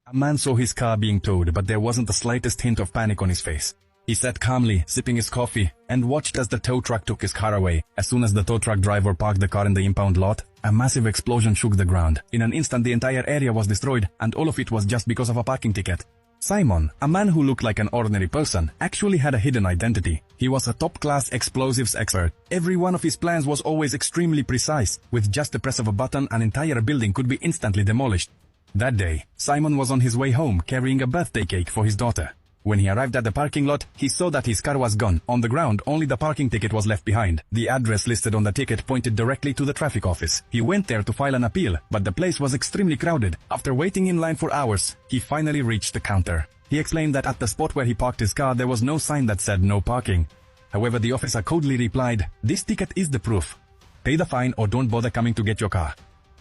A man saw his car being towed, but there wasn't the slightest hint of panic on his face. He sat calmly, sipping his coffee, and watched as the tow truck took his car away. As soon as the tow truck driver parked the car in the impound lot, a massive explosion shook the ground. In an instant, the entire area was destroyed, and all of it was just because of a parking ticket. Simon, a man who looked like an ordinary person, actually had a hidden identity. He was a top-class explosives expert. Every one of his plans was always extremely precise. With just the press of a button, an entire building could be instantly demolished. That day, Simon was on his way home carrying a birthday cake for his daughter. When he arrived at the parking lot, he saw that his car was gone. On the ground, only the parking ticket was left behind. The address listed on the ticket pointed directly to the traffic office. He went there to file an appeal, but the place was extremely crowded. After waiting in line for hours, he finally reached the counter. He explained that at the spot where he parked his car, there was no sign that said no parking. However, the officer coldly replied, "This ticket is the proof. Pay the fine or don't bother coming to get your car."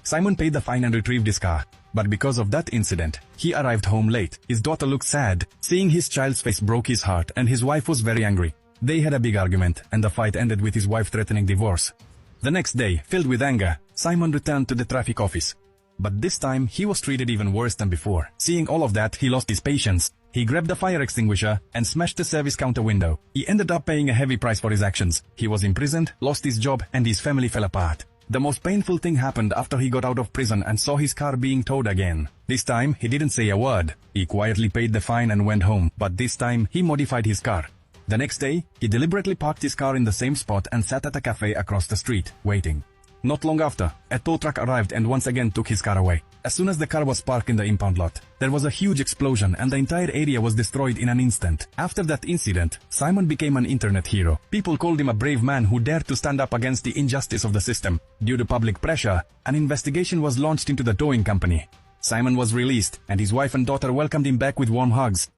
Simon paid the fine and retrieved his car. But because of that incident, he arrived home late. His daughter looked sad. Seeing his child's face broke his heart, and his wife was very angry. They had a big argument, and the fight ended with his wife threatening divorce. The next day, filled with anger, Simon returned to the traffic office. But this time, he was treated even worse than before. Seeing all of that, he lost his patience. He grabbed a fire extinguisher and smashed the service counter window. He ended up paying a heavy price for his actions. He was imprisoned, lost his job, and his family fell apart. The most painful thing happened after he got out of prison and saw his car being towed again. This time, he didn't say a word. He quietly paid the fine and went home, but this time, he modified his car. The next day, he deliberately parked his car in the same spot and sat at a cafe across the street, waiting. Not long after, a tow truck arrived and once again took his car away. As soon as the car was parked in the impound lot, there was a huge explosion and the entire area was destroyed in an instant. After that incident, Simon became an internet hero. People called him a brave man who dared to stand up against the injustice of the system. Due to public pressure, an investigation was launched into the towing company. Simon was released, and his wife and daughter welcomed him back with warm hugs.